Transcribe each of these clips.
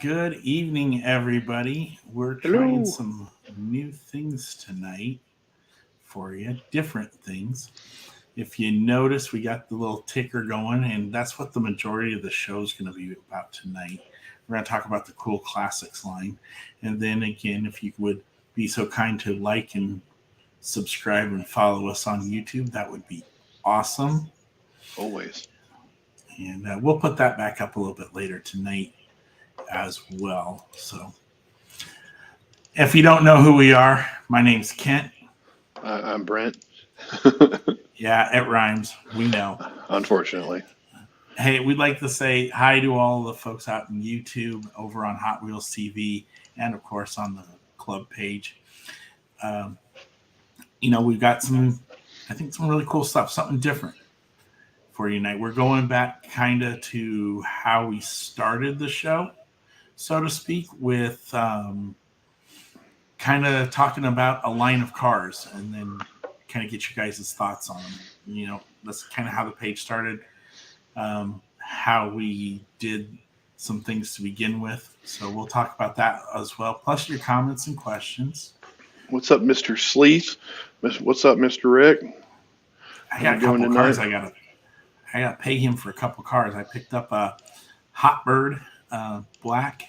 Good evening, everybody. We're trying Hello. some new things tonight for you, different things. If you notice, we got the little ticker going, and that's what the majority of the show is going to be about tonight. We're going to talk about the cool classics line. And then again, if you would be so kind to like and subscribe and follow us on YouTube, that would be awesome. Always. And we'll put that back up a little bit later tonight as well. So if you don't know who we are, my name's Kent. I'm Brent. Yeah, it rhymes. We know. Unfortunately. Hey, we'd like to say hi to all the folks out in YouTube, over on Hot Wheels TV, and of course on the club page. We've got some really cool stuff, something different for you tonight. We're going back kind of to how we started the show, so to speak, with kind of talking about a line of cars and then kind of get you guys' thoughts on them. That's kind of how the page started, how we did some things to begin with. So we'll talk about that as well, plus your comments and questions. What's up, Mr. Sleeth? What's up, Mr. Rick? I got a couple of cars. I got to pay him for a couple of cars. I picked up a Hot Bird black,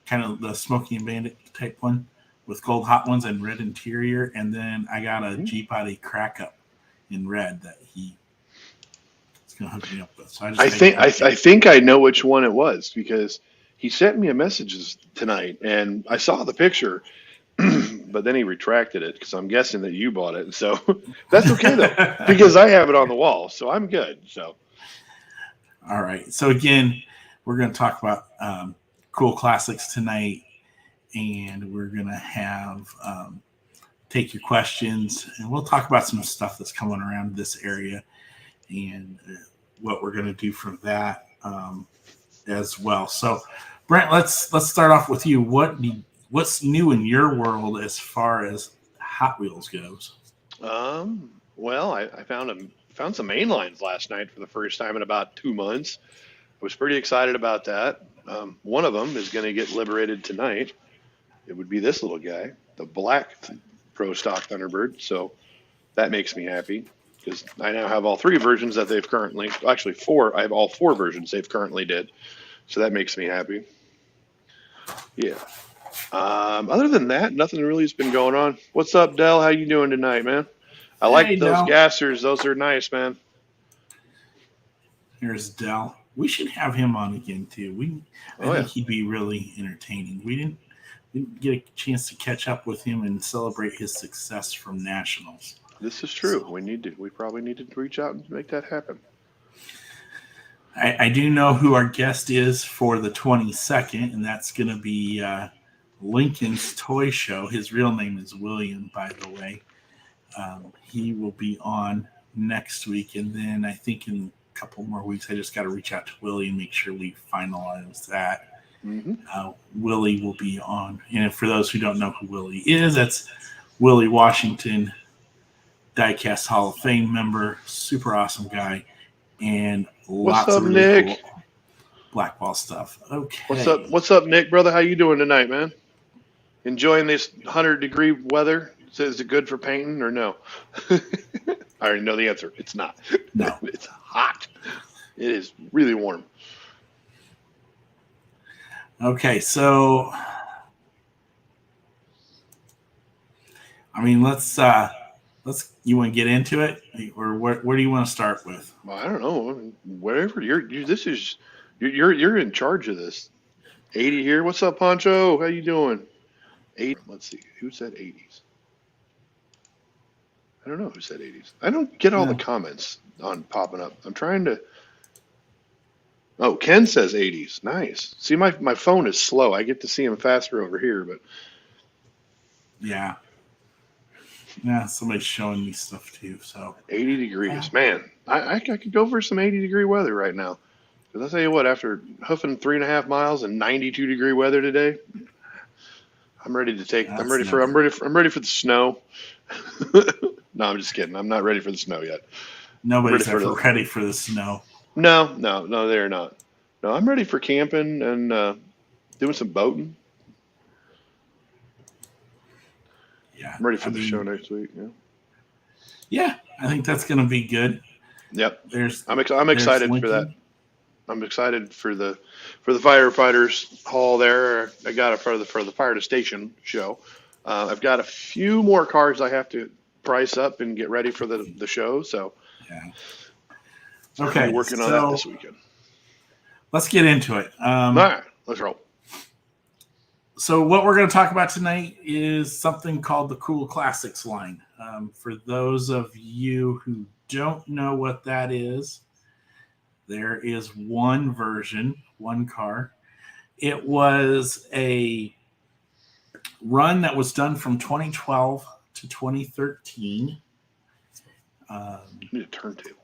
kind of the Smokey and Bandit type one, with gold hot ones and red interior, and then I got a Jeep Body crack up in red that he's gonna hook me up with. So I think I know which one it was, because he sent me a message tonight and I saw the picture, but then he retracted it because I'm guessing that you bought it. So that's okay though, because I have it on the wall, so I'm good. So all right. So again, we're gonna talk about cool classics tonight. And we're going to have take your questions, and we'll talk about some stuff that's coming around this area and what we're going to do for that as well. So, Brent, let's start off with you. What's new in your world as far as Hot Wheels goes? Well, I found some main lines last night for the first time in about 2 months. I was pretty excited about that. One of them is going to get liberated tonight. It would be this little guy, the black Pro Stock Thunderbird. So that makes me happy, because I now have all three versions that they've currently, actually four. I have all four versions they've currently did. So that makes me happy. Yeah. Other than that, nothing really has been going on. What's up, Dell? How you doing tonight, man? I like those gassers. Those are nice, man. Here's Dell. We should have him on again too. I think he'd be really entertaining. We didn't get a chance to catch up with him and celebrate his success from nationals. This is true. So, we probably need to reach out and make that happen. I do know who our guest is for the 22nd, and that's going to be Lincoln's Toy Show. His real name is William, by the way. He will be on next week, and then I think in a couple more weeks, I just got to reach out to Willie and make sure we finalize that. Mm-hmm. Willie will be on. And for those who don't know who Willie is, that's Willie Washington, Diecast Hall of Fame member, super awesome guy, and lots of really cool blackball stuff. Okay. What's up, Nick, brother? How you doing tonight, man? Enjoying this 100-degree weather? Is it good for painting or no? I already know the answer. It's not. No. It's hot. It is really warm. Okay, so let's you want to get into it, or where do you want to start with? Well, I don't know. Whatever. You're in charge of this. 80 here. What's up, Poncho? How you doing? 8. Let's see. Who said 80s? I don't know who said 80s. I don't get all the comments on popping up. I'm trying to. Oh, Ken says 80s. Nice. See, my phone is slow. I get to see him faster over here, but yeah, somebody's showing me stuff too. So 80 degrees, man. I could go for some 80-degree weather right now. Because I'll tell you what, after hoofing 3.5 miles and 92-degree weather today, I'm ready to take. I'm ready for the snow. No, I'm just kidding. I'm not ready for the snow yet. Nobody's ever ready for the snow. No, they're not. No, I'm ready for camping and doing some boating. Yeah. I'm ready for the show next week. Yeah. Yeah, I think that's going to be good. Yep. There's I'm there's excited for that. Lincoln. I'm excited for the firefighters hall there. I got it for the fire to station show. I've got a few more cars I have to price up and get ready for the show. So Yeah. I'll Okay, be working on that this weekend. Let's get into it. All right, let's roll. So what we're going to talk about tonight is something called the Cool Classics line. For those of you who don't know what that is, there is one version, one car. It was a run that was done from 2012 to 2013. Need a turntable.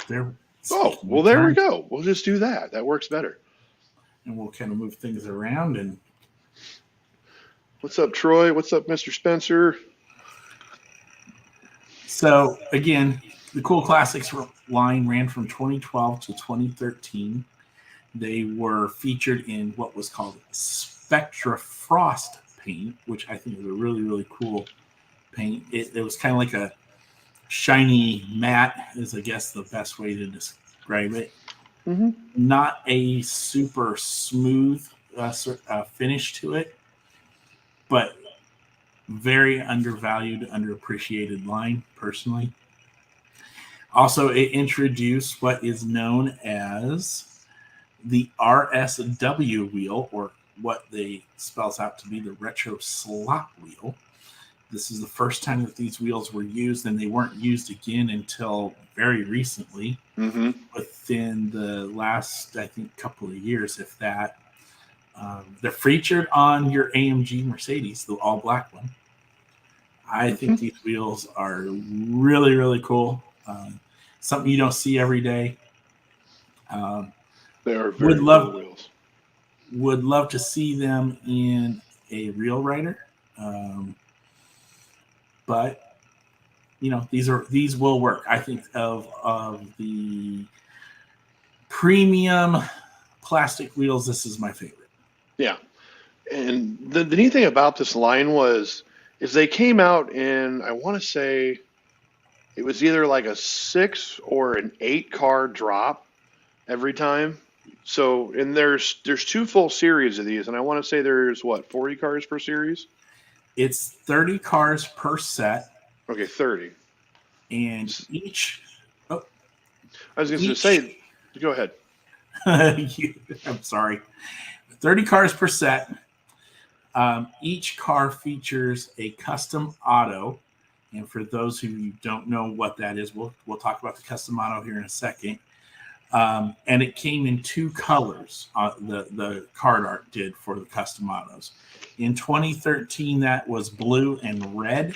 There we go. We'll just do that. That works better. And we'll kind of move things around. And what's up, Troy? What's up, Mr. Spencer? So again, the Cool Classics line ran from 2012 to 2013. They were featured in what was called Spectra Frost paint, which I think is a really, really cool paint. It was kind of like a shiny matte, is I guess the best way to describe it. Mm-hmm. Not a super smooth finish to it, but very undervalued, underappreciated line, personally. Also, it introduced what is known as the RSW wheel, or what they spells out to be the retro slot wheel. This is the first time that these wheels were used, and they weren't used again until very recently, within the last, I think, couple of years, if that. They're featured on your AMG Mercedes, the all-black one. I think these wheels are really, really cool. Something you don't see every day. They are very cool wheels. Would love to see them in a Real Rider. But these will work. I think of the premium plastic wheels, this is my favorite. Yeah. And the neat thing about this line is they came out in, I want to say it was either like a 6 or an 8 car drop every time. So, and there's 2 full series of these, and I want to say there's 40 cars per series? It's 30 cars per set. Okay, 30. And each... Oh, I was going to say, go ahead. I'm sorry. 30 cars per set. Each car features a custom auto. And for those who don't know what that is, we'll talk about the custom auto here in a second. And it came in 2 colors. The card art did for the custom autos. In 2013, that was blue and red.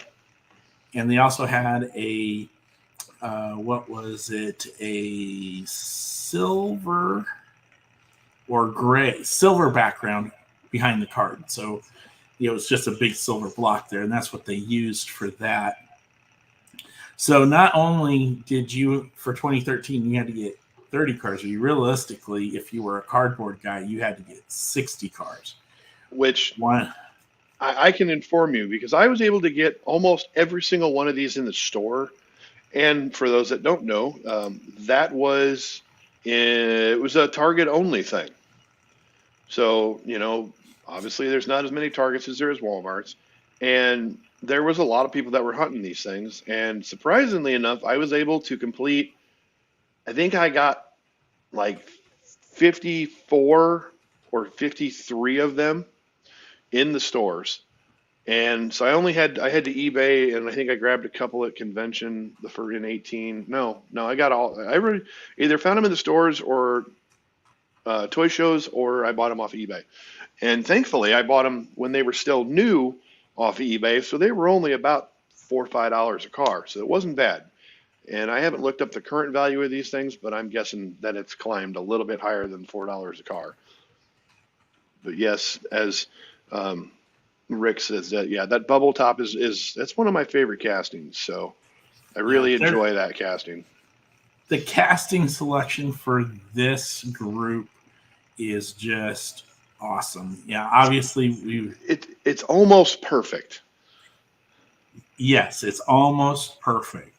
And they also had a, a silver or gray, silver background behind the card. So, it's just a big silver block there. And that's what they used for that. So not only did you, for 2013, you had to get 30 cars. Realistically, if you were a cardboard guy, you had to get 60 cars. Which I can inform you, because I was able to get almost every single one of these in the store. And for those that don't know, it was a Target only thing. So, obviously there's not as many Targets as there is Walmarts. And there was a lot of people that were hunting these things. And surprisingly enough, I was able to complete, I think I got like 54 or 53 of them in the stores. And so I had to eBay, and I think I grabbed a couple at convention in 18. No, I got I either found them in the stores or toy shows, or I bought them off eBay. And thankfully I bought them when they were still new off of eBay. So they were only about $4 or $5 a car. So it wasn't bad. And I haven't looked up the current value of these things, but I'm guessing that it's climbed a little bit higher than $4 a car. But yes, as Rick says, that bubble top that's one of my favorite castings. So I really enjoy that casting. The casting selection for this group is just Awesome. Yeah, obviously It's almost perfect. yes, it's almost perfect.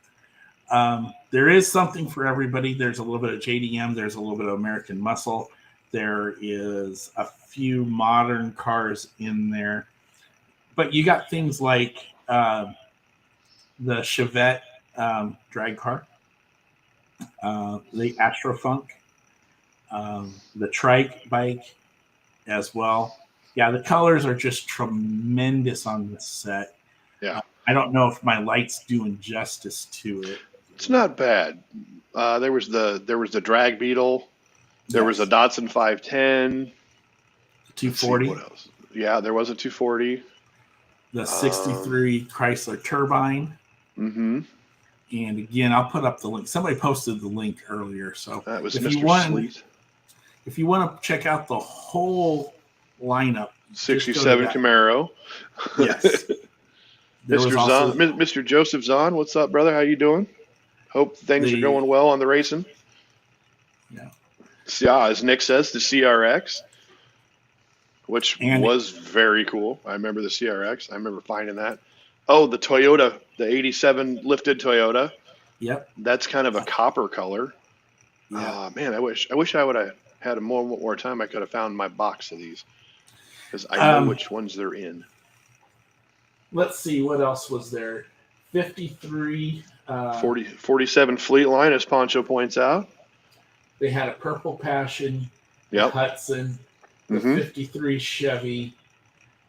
There is something for everybody. There's a little bit of JDM. There's a little bit of American Muscle. There is a few modern cars in there, but you got things like the Chevette drag car, the Astrofunk, the trike bike as well. Yeah, the colors are just tremendous on this set. Yeah, I don't know if my light's doing justice to it. it's not bad. There was the drag beetle. There was a Yes, Datsun 510. Let's see what 240, else. Yeah, there was a 240. the Um, 63 Chrysler Turbine. mm-hmm. And again, I'll put up the link. Somebody posted the link earlier. So That was if you Mr. want Sleet. if you want to check out the whole lineup, just go to 67 that. Camaro. Yes. There was Mr. Zahn, also Mr. Joseph Zahn, what's up, brother? How you doing? Hope things are the going well on the racing. yeah. Yeah, as Nick says, the CRX, which And was very cool. I remember the CRX. I remember finding that. Oh, the Toyota, the 87 lifted Toyota. yep. That's kind of a copper color. Yeah. Man, I wish I would have had a more time. I could have found my box of these because I know Um, which ones they're in. let's see what else was there. 53 47 Fleet Line, as Poncho points out. they had a Purple Passion, the Yep. Hudson, the Mm-hmm. 53 Chevy,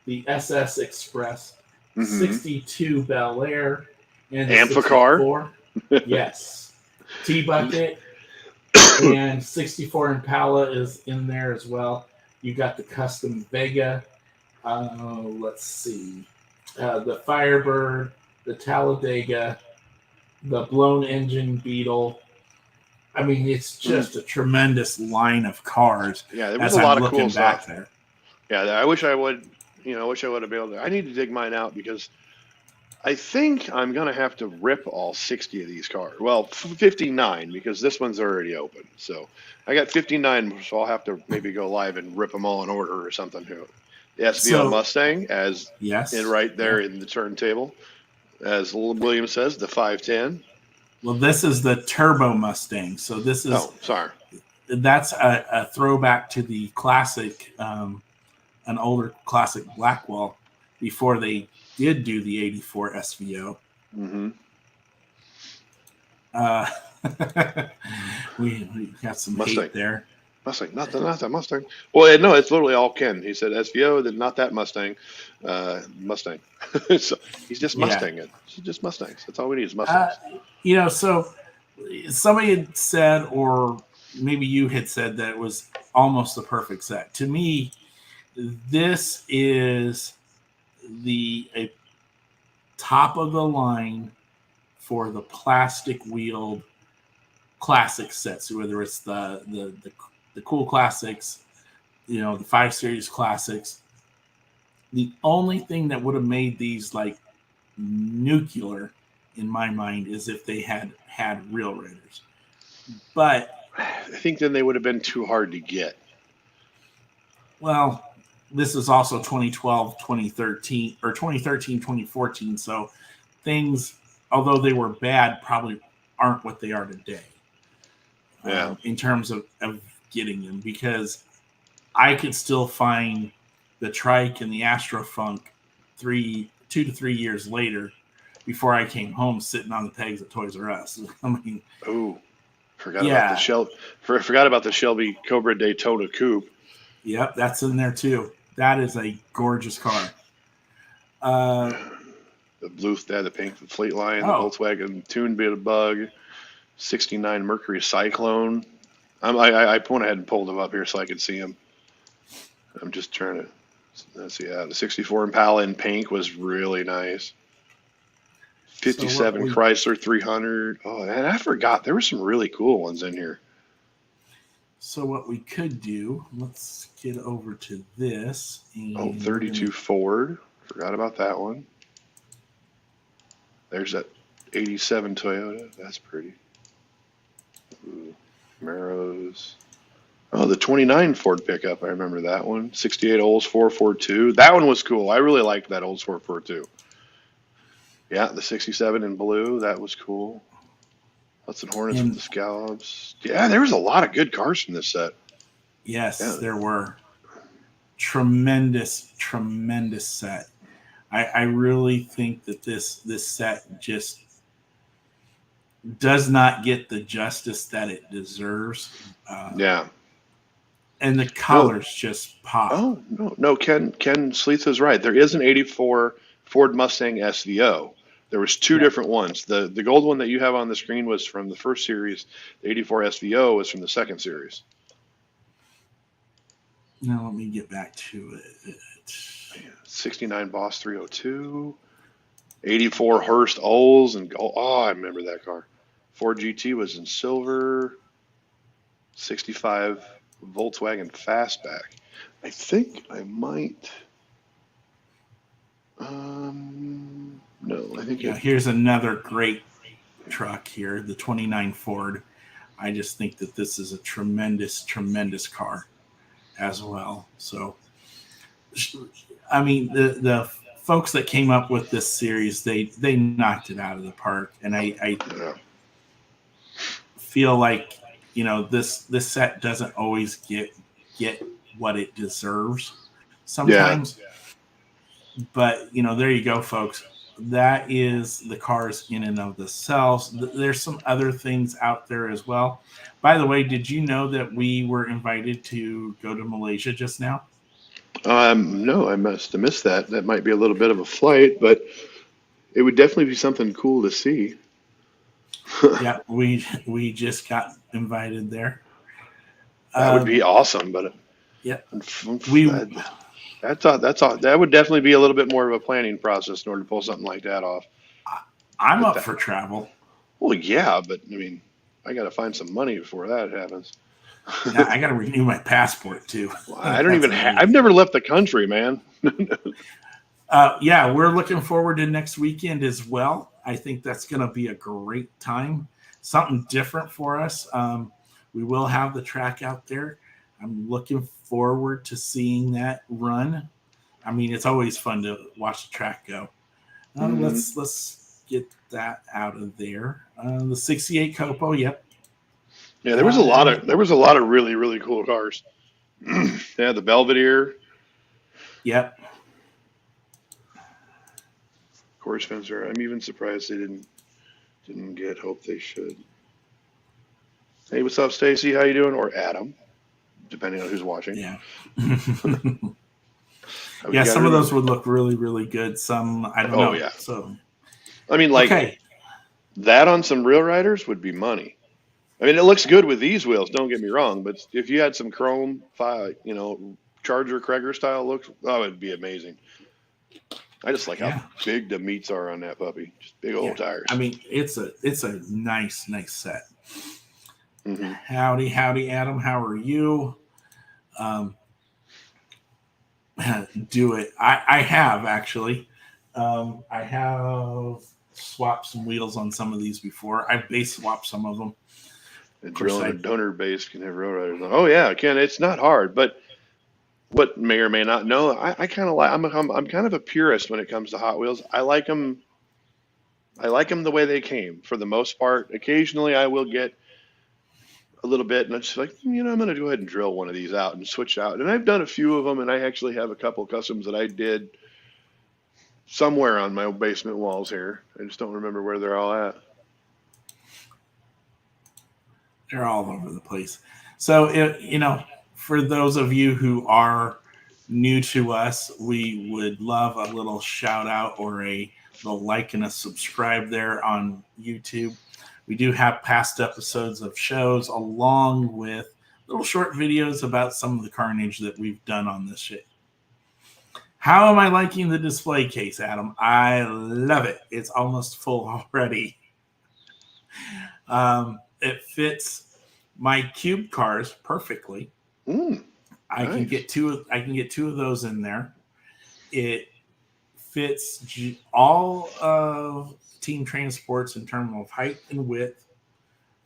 the SS Express, Mm-hmm. 62 Bel Air, and the Amphicar. 64. Yes. T-Bucket and 64 Impala is in there as well. You got the custom Vega. Let's see. The Firebird, the Talladega, the blown engine Beetle. I mean, it's just a tremendous line of cars Yeah, there was as a I'm lot of cool looking back stuff. there. Yeah, I wish I would. I wish I would have been able to. I need to dig mine out because I think I'm gonna have to rip all 60 of these cars. Well, 59 because this one's already open. So I got 59, so I'll have to maybe go live and rip them all in order or something. The SVO So, Mustang, as in yes. right Yeah. there in the turntable, as William says, the 510. Well, this is the Turbo Mustang. So Oh, sorry. that's a throwback to the classic, an older classic Blackwell before they did do the 84 SVO. Mm-hmm. Uh, we got some Mustang. hate there. Mustang, not that Mustang. Well, no, it's literally all Ken. He said SVO, then not that Mustang, Mustang. So he's just Yeah. Mustang it. He's just Mustangs. That's all we need is Uh, Mustangs. so somebody had said, or maybe you had said, that it was almost the perfect set. To me, this is a top of the line for the plastic wheeled classic sets, whether it's the cool classics, the 5 Series classics. The only thing that would have made these like nuclear in my mind is if they had real raiders. But I think then they would have been too hard to get. well, this is also 2012, 2013, or 2013, 2014. So things, although they were bad, probably aren't what they are today. Yeah. In terms of getting them, because I could still find the trike and the Astrofunk 2 to 3 years later before I came home sitting on the pegs at Toys R Us. I mean, oh, forgot about the Shelby Cobra Daytona Coupe. Yep, that's in there too. That is a gorgeous car. The blue, the pink Fleet Line, the Volkswagen Tune Bit Bug, 69 Mercury Cyclone. I went ahead and pulled them up here so I could see them. I'm just trying to. Let's see. The 64 Impala in pink was really nice. 57 Chrysler 300. Oh, and I forgot there were some really cool ones in here. So what we could do, let's get over to this. And 32 Ford. Forgot about that one. There's that 87 Toyota. That's pretty. Ooh, Camaros. Oh, the 29 Ford pickup. I remember that one. 68 Olds 442. That one was cool. I really liked that Olds 442. Yeah, the 67 in blue. That was cool. Hudson Hornets with the And scallops. Yeah, there was a lot of good cars from this set. yes, Yeah, there were tremendous, tremendous set. I really think that this set just does not get the justice that it deserves. yeah. And the No, colors just pop. oh no. Ken Sleeth is right. There is an '84 Ford Mustang SVO. There was two Yep. different ones. The gold one that you have on the screen was from the first series. The '84 SVO was from the second series. Now let me get back to it. 69 Boss 302. 84 Hurst Olds and gold. Oh, I remember that car. Ford GT was in silver. 65 Volkswagen Fastback. I think I might. No, I think Yeah, it. here's another great truck here, the 29 Ford. I just think that this is a tremendous, tremendous car as well. So, I mean, the folks that came up with this series, they knocked it out of the park, and I Yeah. feel like this set doesn't always get what it deserves Yeah. sometimes. But there you go, folks. That is the cars in and of themselves. There's some other things out there as well. By the way, did you know that we were invited to go to Malaysia just now? No, I must have missed that. That might be a little bit of a flight, but it would definitely be something cool to see. Yeah, we just got invited there. That would be Um, awesome, but yeah, we that, that's all. That would definitely be a little bit more of a planning process in order to pull something like that off. I'm But up that, for travel. well, yeah, but I mean, I got to find some money before that happens. Now I got to renew my passport too. Well, I don't That's even. another I've thing. never left the country, man. Yeah, we're looking forward to next weekend as well. I think that's going to be a great time, something different for us. We will have the track out there. I'm looking forward to seeing that run. I mean, it's always fun to watch the track go. Hmm. Let's get that out of there. The '68 Copo, yep. Yeah, Uh, there was a lot of really cool cars. Yeah, the Belvedere, yep. Corey Spencer. I'm even surprised they didn't get. Hope they should. Hey, what's up, Stacy? How you doing? Or Adam, depending on who's watching. Yeah. We Yeah, got some of everything. those would look really, really good. Some, I don't Oh know. yeah. So, I mean, like okay. that on some real riders would be money. I mean, it looks good with these wheels. Don't get me wrong, but if you had some chrome, Charger Kreger style looks, oh, it'd be amazing. I just like how Yeah. big the meats are on that puppy. Just big old Yeah. I tires. mean, it's a nice, nice set. Hmm. Howdy, howdy, Adam. How are you? Um, do it. I have actually. I have swapped some wheels on some of these before. I've base swapped some of them. A Of course, drill and a donor base can have road riders. Oh yeah, Ken, it's not hard, but what may or may not know, I kind of like. I'm kind of a purist when it comes to Hot Wheels. I like them. I like them the way they came for the most part. Occasionally, I will get a little bit, and I'm just like, I'm going to go ahead and drill one of these out and switch out. And I've done a few of them, and I actually have a couple customs that I did somewhere on my basement walls here. I just don't remember where they're all at. they're all over the place. So, for those of you who are new to us, we would love a little shout out or a little like and a subscribe there on YouTube. We do have past episodes of shows along with little short videos about some of the carnage that we've done on this shit. How am I liking the display case, Adam? I love it. It's almost full already. It fits my cube cars perfectly. Mm, I can nice. get two. I can get two of those in there. It fits all of Team Transports in terms of height and width.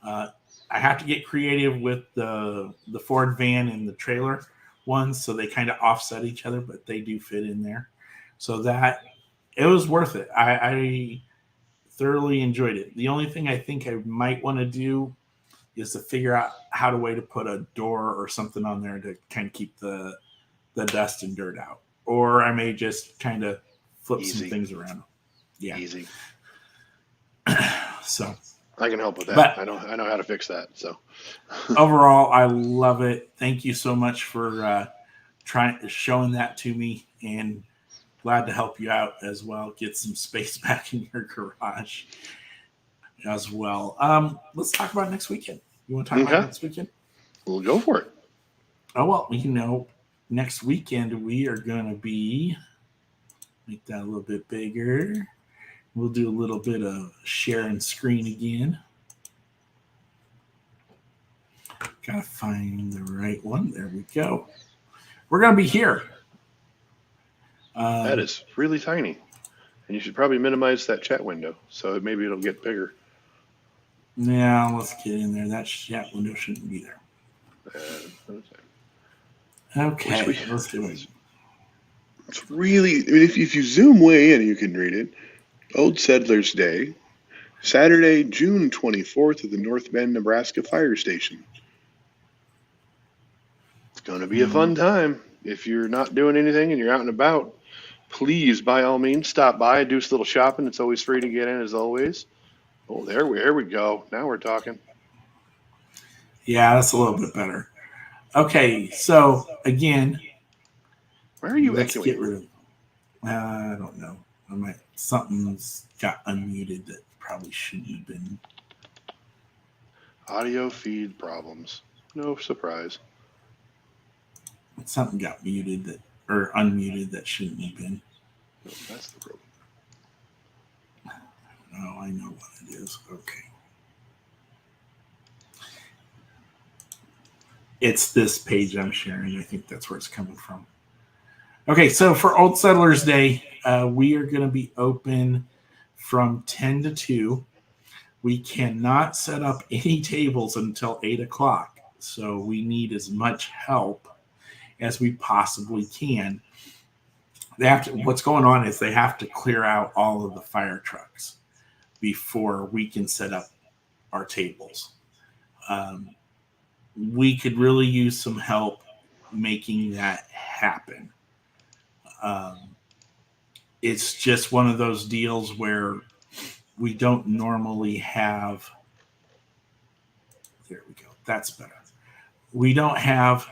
Uh, I have to get creative with the Ford van and the trailer ones, so they kind of offset each other, but they do fit in there. So that it was worth it. I thoroughly enjoyed it. The only thing I think I might want to do is to figure out how to way to put a door or something on there to kind of keep the dust and dirt out. Or I may just kind of flip some Easy. things around. Yeah. Easy. So I can help with that. But- I know how to fix that. So overall, I love it. Thank you so much for showing that to me, and glad to help you out as well. Get some space back in your garage as well. Let's talk about next weekend. You want to talk about next weekend? we'll go for it. Oh, well, next weekend we are going to be, make that a little bit bigger. We'll do a little bit of sharing screen again. Gotta find the right one. There we go. We're going to be here. That is really tiny. And you should probably minimize that chat window so maybe it'll get bigger. Yeah, let's get in there. That chat window shouldn't be there. Okay, let's do it. It's really, I mean, if you zoom way in, you can read it. Old Settlers Day, Saturday, June 24th at the North Bend, Nebraska Fire Station. It's going to be a fun time. If you're not doing anything and you're out and about, please, by all means, stop by and do a little shopping. It's always free to get in, as always. Oh, there we go. Now we're talking. Yeah, that's a little bit better. Okay, so again, Where are you let's echoing? get rid of. I don't know. Something's got unmuted that probably shouldn't have been. Audio feed problems. No surprise. Something got muted or unmuted that shouldn't have been. No, that's the problem. Oh, I know what it is. Okay. It's this page I'm sharing. I think that's where it's coming from. Okay, so for Old Settlers Day, we are going to be open from 10 to 2. We cannot set up any tables until 8 o'clock, so we need as much help as we possibly can. What's going on is they have to clear out all of the fire trucks before we can set up our tables. We could really use some help making that happen. It's just one of those deals where we don't normally have. There we go. That's better. We don't have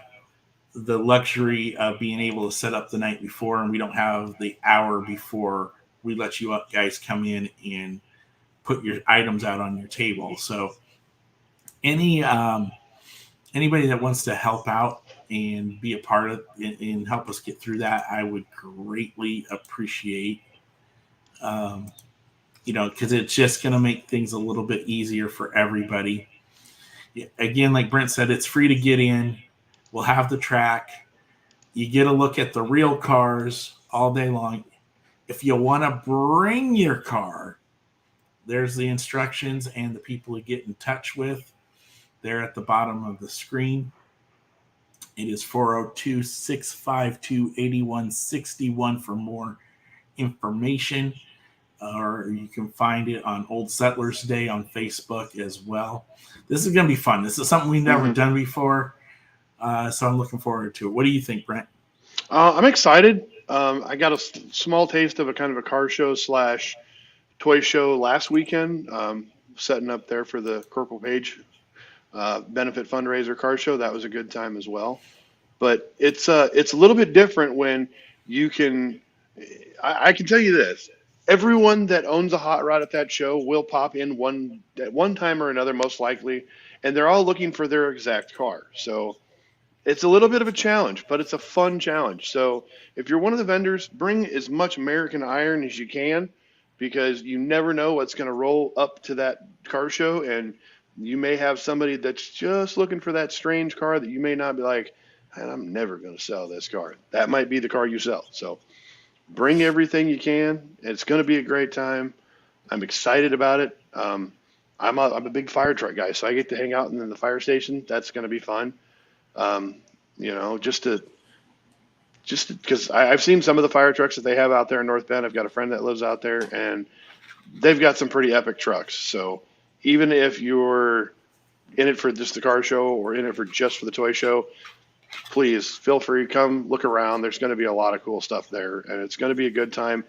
the luxury of being able to set up the night before, and we don't have the hour before we let you guys come in and put your items out on your table. So anybody that wants to help out and be a part of and help us get through that, I would greatly appreciate. Because it's just going to make things a little bit easier for everybody. Again, like Brent said, it's free to get in. We'll have the track. You get a look at the real cars all day long. If you want to bring your car, there's the instructions and the people to get in touch with. They're at the bottom of the screen. It is 402-652-8161 for more information. Or you can find it on Old Settlers Day on Facebook as well. This is going to be fun. This is something we've never done before. So I'm looking forward to it. What do you think, Brent? I'm excited. I got a small taste of a kind of a car show / toy show last weekend, setting up there for the Corporal Page benefit fundraiser car show. That was a good time as well. But it's a little bit different when you can. I can tell you this: everyone that owns a hot rod at that show will pop in at one time or another, most likely, and they're all looking for their exact car. So it's a little bit of a challenge, but it's a fun challenge. So if you're one of the vendors, bring as much American iron as you can, because you never know what's going to roll up to that car show, and you may have somebody that's just looking for that strange car that you may not be like, I'm never going to sell this car. That might be the car you sell. So bring everything you can. It's going to be a great time. I'm excited about it. I'm a big fire truck guy, so I get to hang out in the fire station. That's going to be fun. Um, just because I've seen some of the fire trucks that they have out there in North Bend. I've got a friend that lives out there, and they've got some pretty epic trucks. So even if you're in it for just the car show or in it for just for the toy show, please feel free, come look around. There's going to be a lot of cool stuff there, and it's going to be a good time.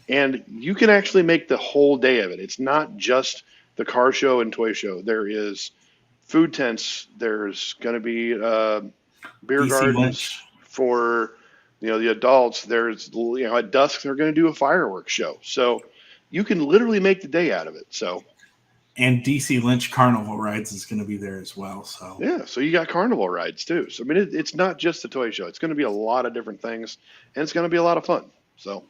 And you can actually make the whole day of it. It's not just the car show and toy show. There is food tents. There's going to be beer DC gardens lunch. for the adults. There's at dusk they're going to do a fireworks show. So you can literally make the day out of it. So And DC Lynch Carnival Rides is going to be there as well. So yeah, so you got carnival rides too. So I mean, it's not just the toy show. It's going to be a lot of different things, and it's going to be a lot of fun. So,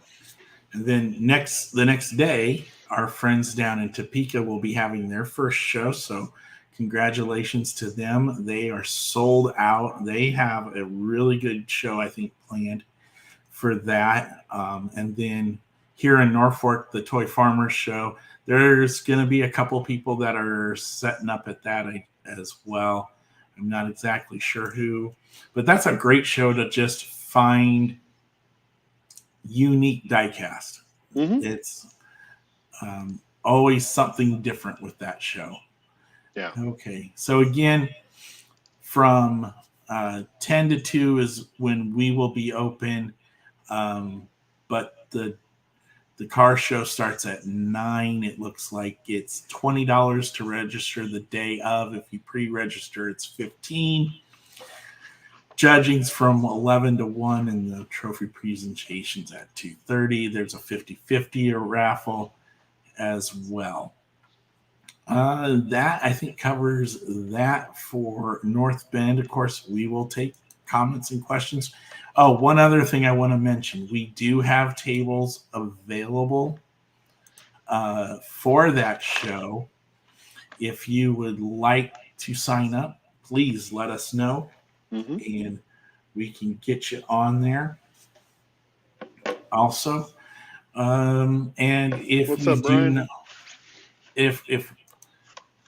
and then the next day, our friends down in Topeka will be having their first show. So congratulations to them. They are sold out. They have a really good show, I think, planned for that. And then here in Norfolk, the Toy Farmers Show, there's going to be a couple people that are setting up at that as well. I'm not exactly sure who, but that's a great show to just find unique diecast. mm-hmm. It's always something different with that show. Yeah. Okay. So again, from 10 to 2 is when we will be open. But the car show starts at 9. It looks like it's $20 to register the day of. If you pre-register, it's $15. Judging's from 11 to 1, and the trophy presentation's at 2:30. There's a 50-50 raffle as well. That, I think, covers that for North Bend. Of course, we will take comments and questions. Oh, one other thing I want to mention. We do have tables available for that show. If you would like to sign up, please let us know, Mm-hmm. and we can get you on there also. And if What's we up, Brian? do,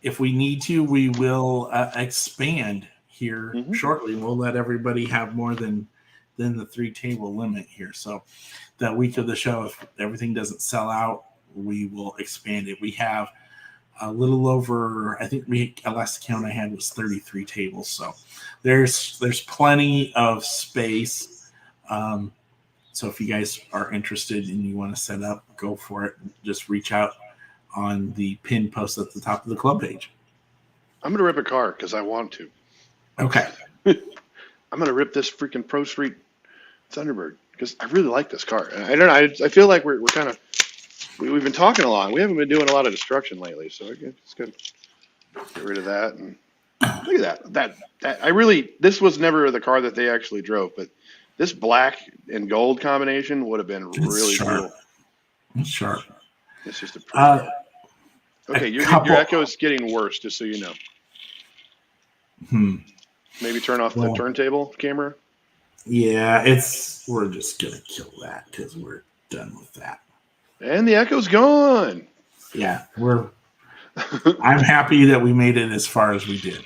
if we need to, we will expand here Mm-hmm. shortly. We'll let everybody have more than the 3-table limit here. So that week of the show, if everything doesn't sell out, we will expand it. We have a little over, I think last count I had was 33 tables. So there's plenty of space. So if you guys are interested and you want to set up, go for it. Just reach out on the pin post at the top of the club page. I'm going to rip a car because I want to. Okay. I'm going to rip this freaking Pro Street Thunderbird because I really like this car. I don't know. I feel like we're kind of we've been talking a lot. We haven't been doing a lot of destruction lately, so it's good. Get rid of that and look at that. This was never the car that they actually drove, but this black and gold combination would have been really sharp. cool. It's sharp. It's just a pretty car. Okay, your echo is getting worse, just so you know. Maybe turn off the turntable camera. Yeah, we're just gonna kill that because we're done with that. And the echo's gone. Yeah, I'm happy that we made it as far as we did.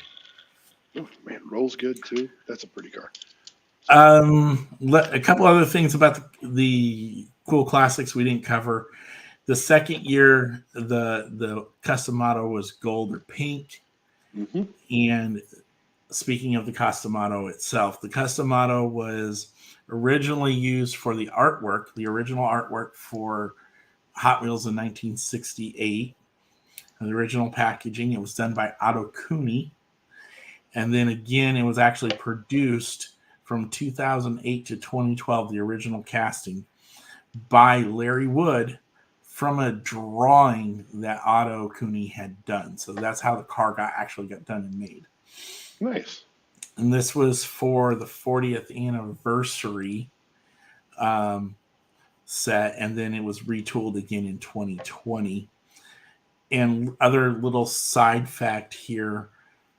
Oh, man, rolls good too. That's a pretty car. A couple other things about the cool classics we didn't cover. The second year, the custom motto was gold or pink. Mm-hmm. And speaking of the custom motto itself, the custom motto was originally used for the original artwork for Hot Wheels in 1968. The original packaging, it was done by Otto Cooney. And then again, it was actually produced from 2008 to 2012, the original casting, by Larry Wood from a drawing that Otto Cooney had done. So that's how the car actually got done and made. Nice. And this was for the 40th anniversary set, and then it was retooled again in 2020. And other little side fact here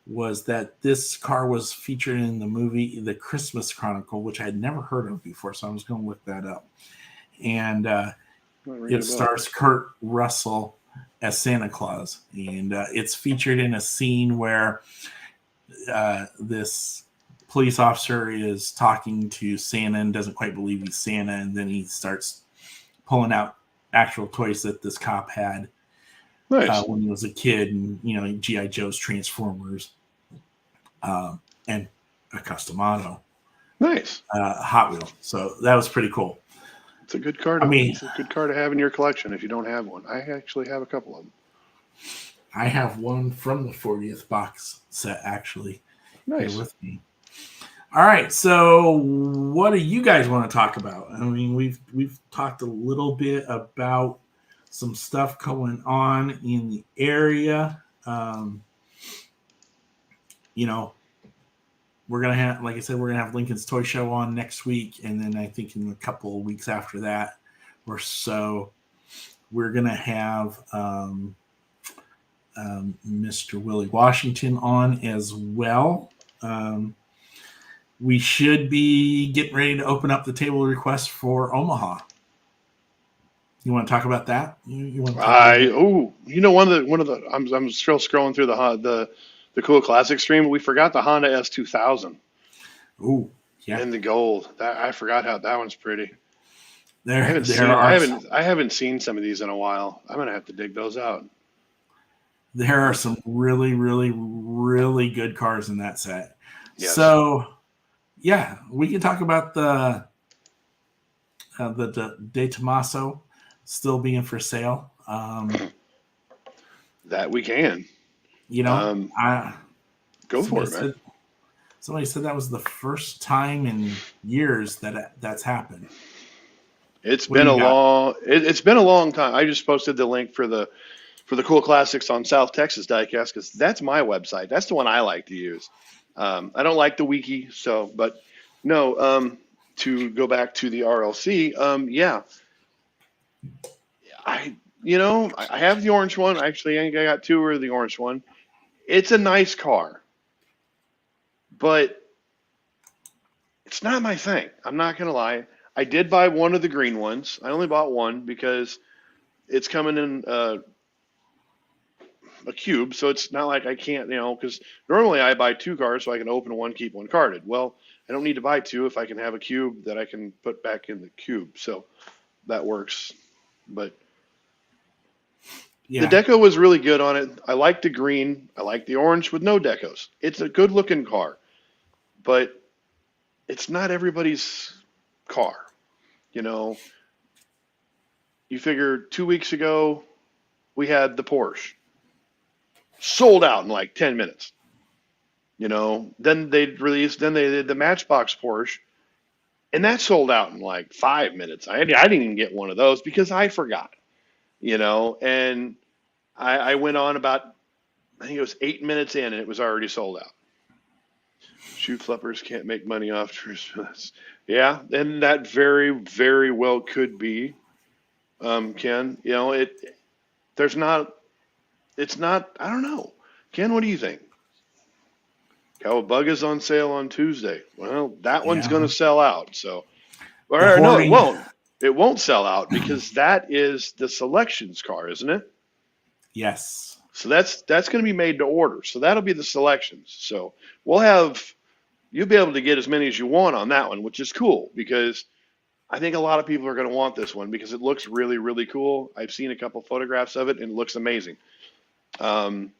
was that this car was featured in the movie The Christmas Chronicle, which I had never heard of before, so I was going to look that up. And it stars Kurt Russell as Santa Claus, and it's featured in a scene where this police officer is talking to Santa and doesn't quite believe he's Santa, and then he starts pulling out actual toys that this cop had Nice. when he was a kid, and G.I. Joe's, Transformers, and a custom auto, Nice. Hot Wheel. So that was pretty cool. It's a good card. It's a good card to have in your collection if you don't have one. I actually have a couple of them. I have one from the 40th box set actually. Nice. Here with me. All right, so what do you guys want to talk about? I mean, we've talked a little bit about some stuff going on in the area. We're gonna have, like I said, we're gonna have Lincoln's Toy Show on next week, and then I think in a couple of weeks after that or so, we're gonna have Mr. Willie Washington on as well. We should be getting ready to open up the table request for Omaha. You want to talk about that? You want to one of the I'm still scrolling through the Cool Classic stream. We forgot the Honda S2000. Ooh, yeah. In the gold. I forgot how that one's pretty. I haven't seen some of these in a while. I'm gonna have to dig those out. There are some really, really, really good cars in that set. Yes. So, yeah, we can talk about the De Tomaso still being for sale. That we can. Go for it, man. Somebody said that was the first time in years that's happened. It's been a long time. I just posted the link for the Cool Classics on South Texas Diecast because that's my website. That's the one I like to use. I don't like the wiki, but no. To go back to the RLC, I have the orange one. Actually, I got two of the orange one. It's a nice car, but it's not my thing. I'm not gonna lie. I did buy one of the green ones. I only bought one because it's coming in a cube, so it's not like I can't, because normally I buy two cars so I can open one, keep one carded. Well, I don't need to buy two if I can have a cube that I can put back in the cube, so that works. But the deco was really good on it. I like the green. I like the orange with no decos. It's a good looking car, but it's not everybody's car. You figure 2 weeks ago we had the Porsche sold out in like 10 minutes. Then they did the Matchbox Porsche, and that sold out in like 5 minutes. I didn't even get one of those because I forgot. And I went on about, I think it was 8 minutes in, and it was already sold out. Shoe flippers can't make money off Christmas. Yeah, and that very, very well could be, Ken. It's not, I don't know. Ken, what do you think? Cowabunga's on sale on Tuesday. Well, that one's going to sell out. So, no, it won't. It won't sell out because that is the selections car, isn't it? Yes. So that's going to be made to order. So that'll be the selections. So you'll be able to get as many as you want on that one, which is cool because I think a lot of people are going to want this one because it looks really, really cool. I've seen a couple photographs of it and it looks amazing. I'm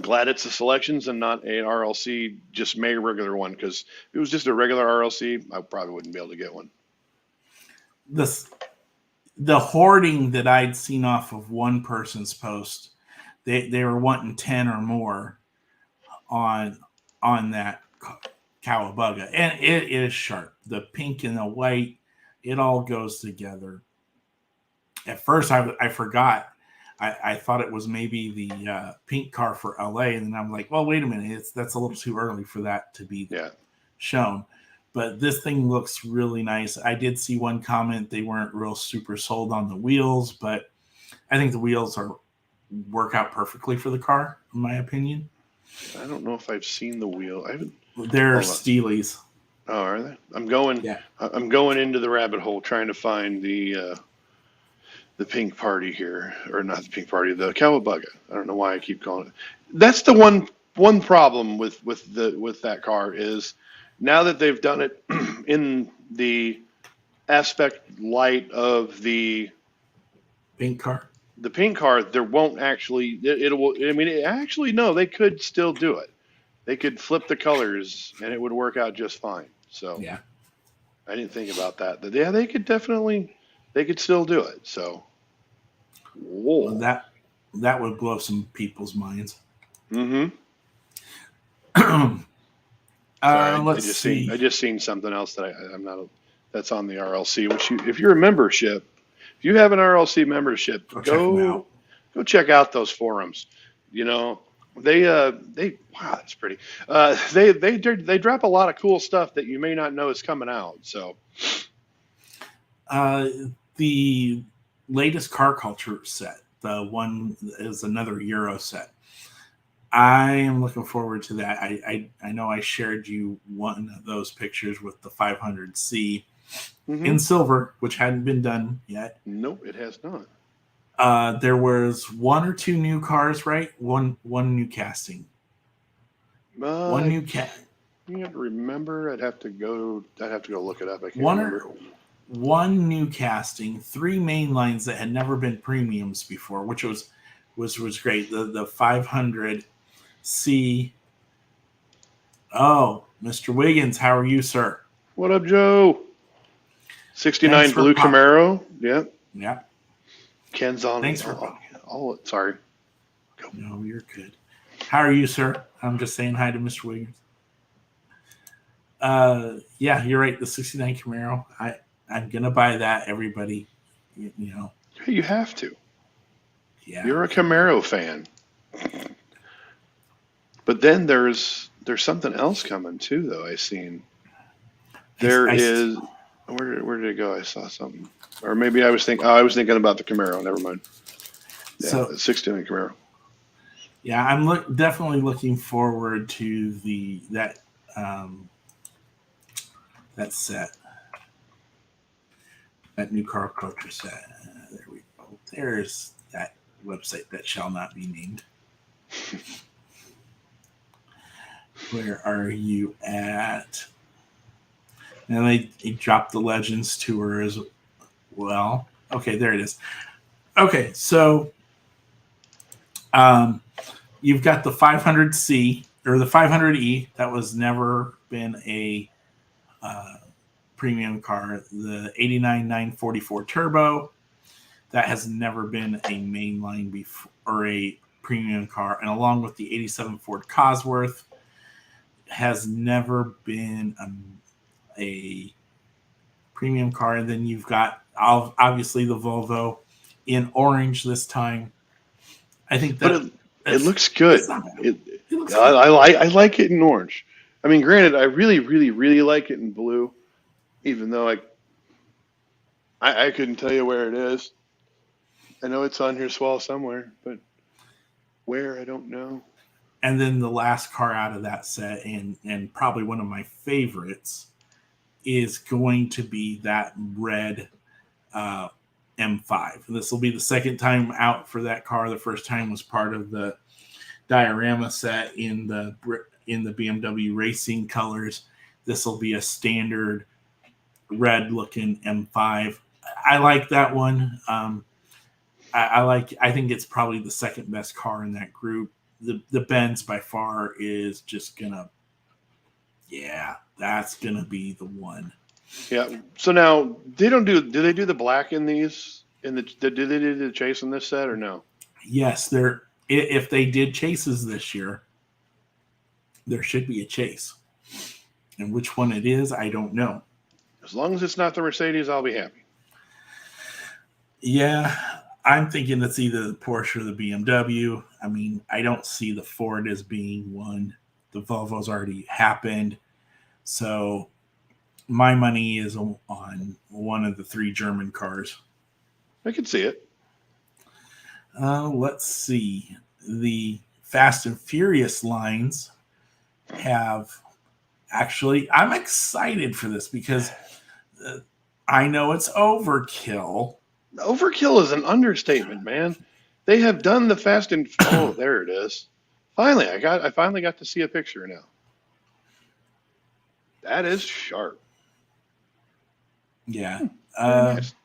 glad it's the selections and not an RLC, just made a regular one, because if it was just a regular RLC, I probably wouldn't be able to get one. The hoarding that I'd seen off of one person's post, they were wanting 10 or more on that Cowabunga, and it is sharp. The pink and the white, it all goes together. At first, I forgot. I thought it was maybe the pink car for LA, and then I'm like, well, wait a minute, that's a little too early for that to be shown. But this thing looks really nice. I did see one comment, they weren't real super sold on the wheels, but I think the wheels work out perfectly for the car, in my opinion. I don't know if I've seen the wheel. They're Steelies. Oh, are they? I'm going into the rabbit hole trying to find the the pink party here, or not the pink party, the Cowabunga. I don't know why I keep calling it. That's the one problem with that car is now that they've done it in the aspect light of the Pink car. pink car, there won't actually it will. I mean, actually, no, they could still do it. They could flip the colors and it would work out just fine. So Yeah. I didn't think about that. But yeah, they could still do it. So Well, whoa. that would blow some people's minds. Mm-hmm. Sorry, Let's see. I just seen something else that I'm not. That's on the RLC. Which if you're a membership, if you have an RLC membership, Go check them out. go check out those forums. You know, they wow, that's pretty. They drop a lot of cool stuff that you may not know is coming out. So The latest car culture set, the one is another Euro set. I am looking forward to that. I know I shared you one of those pictures with the 500C in silver, which hadn't been done yet. Nope, it has not. There was one or two new cars, right? One new casting. One new cat. You have to remember. I'd have to go look it up. I can't remember. One new casting, 3 main lines that had never been premiums before, which was great. The 500C. Oh, Mr. Wiggins, how are you, sir? What up, Joe? 69 blue Camaro. Yeah. Yeah. Ken's on. Thanks for sorry. Go. No, you're good. How are you, sir? I'm just saying hi to Mr. Wiggins. Yeah, you're right. The 69 Camaro. I'm gonna buy that. Everybody, you know. Hey, you have to. Yeah. You're a Camaro fan. But then there's something else coming too, though. I seen. Where did it go? I saw something, or maybe I was thinking about the Camaro. Never mind. Yeah, so, the 69 Camaro. Yeah, I'm definitely looking forward to that set, that new car culture set. There we go. There's that website that shall not be named. Where are you at? And they dropped the Legends Tour as well. Okay, there it is. Okay, so you've got the 500C or the 500E. That was never been a premium car. The 89 944 Turbo. That has never been a mainline before or a premium car. And along with the 87 Ford Cosworth, has never been a premium car. And then you've got obviously the Volvo in orange this time. I think that it looks good. I like it in orange. I mean, granted, I really, really, really like it in blue, even though I couldn't tell you where it is. I know it's on here somewhere, but where, I don't know. And then the last car out of that set, and probably one of my favorites, is going to be that red M5. This will be the second time out for that car. The first time was part of the diorama set in the BMW racing colors. This will be a standard red-looking M5. I like that one. I think it's probably the second best car in that group. The Benz by far is just gonna, that's gonna be the one. Yeah. So now do they do the black in these? Do they do the chase in this set or no? Yes, if they did chases this year, there should be a chase. And which one it is, I don't know. As long as it's not the Mercedes, I'll be happy. Yeah, I'm thinking it's either the Porsche or the BMW. I mean, I don't see the Ford as being one. The Volvo's already happened. So my money is on one of the 3 German cars. I can see it. Let's see. The Fast and Furious lines have actually, I'm excited for this because I know it's overkill. Overkill is an understatement, man. They have done the Fast and oh, there it is. Finally, I finally got to see a picture now. That is sharp. Yeah. Very nice.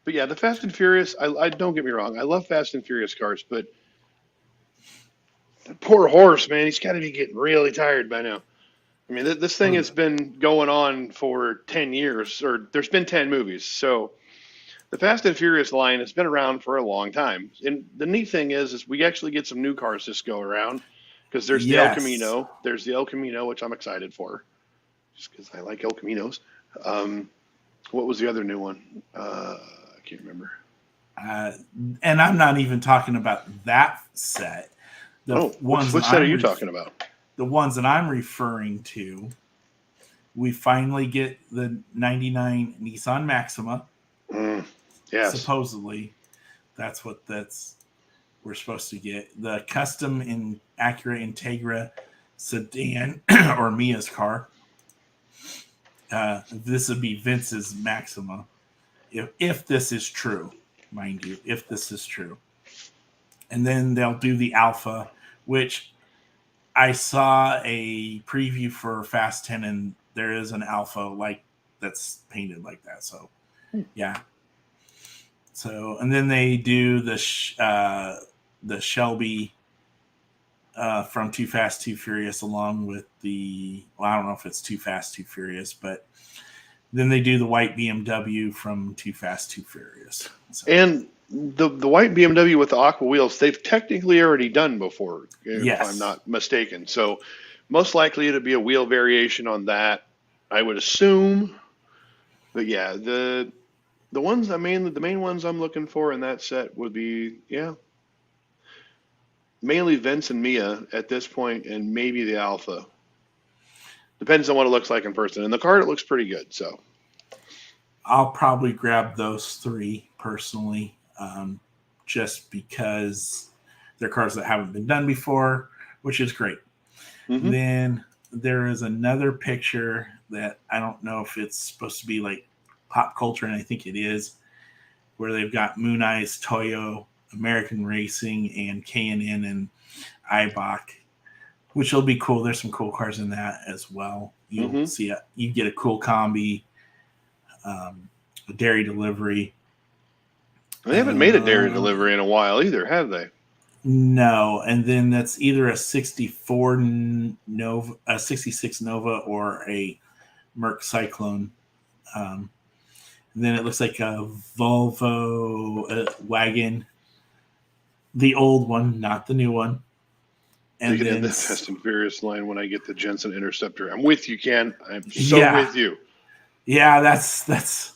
But yeah, the Fast and Furious. I don't get me wrong. I love Fast and Furious cars, but the poor horse, man, he's got to be getting really tired by now. I mean, this thing Oh, has yeah. been going on for 10 years, or there's been 10 movies. So the Fast and Furious line has been around for a long time. And the neat thing is we actually get some new cars this go around because there's the El Yes. Camino. There's the El Camino, which I'm excited for just because I like El Caminos. Um, what was the other new one? I can't remember. Uh, and I'm not even talking about that set. The Oh, ones that which set are you talking about? the ones that I'm referring to, we finally get the '99 Nissan Maxima. Mm, yes. Supposedly, that's we're supposed to get the custom in Acura Integra sedan or Mia's car. This would be Vince's Maxima, if this is true, mind you, if this is true. And then they'll do the Alpha, which I saw a preview for Fast 10, and there is an Alpha like that's painted like that. So, yeah. So, and then they do the Shelby from Too Fast, Too Furious, along with I don't know if it's Too Fast, Too Furious, but then they do the white BMW from Too Fast, Too Furious. So, And the white BMW with the aqua wheels, they've technically already done before, if I'm yes. not mistaken. So most likely it'll be a wheel variation on that, I would assume. But yeah, the main ones I'm looking for in that set would be mainly Vince and Mia at this point, and maybe the Alpha. Depends on what it looks like in person. In the car, it looks pretty good. So I'll probably grab those three personally, just because they're cars that haven't been done before, which is great. hmm Then there is another picture that I don't know if it's supposed to be like pop culture, and I think it is, where they've got Moon Eyes, Toyo, American Racing, and K&N and Ibach, which will be cool. There's some cool cars in that as well. You'll hmm see you get a cool combi, a dairy delivery. They haven't made a dairy Uh, delivery in a while either, have they? no, and then that's either a 64 Nova, a 66 Nova, or a Merc Cyclone. Um, and then it looks like a Volvo wagon, the old one, not the new one. They And could add then, that Fast and Furious line when I get the Jensen Interceptor. I'm with you, Ken. I'm so yeah, with you. yeah, that's.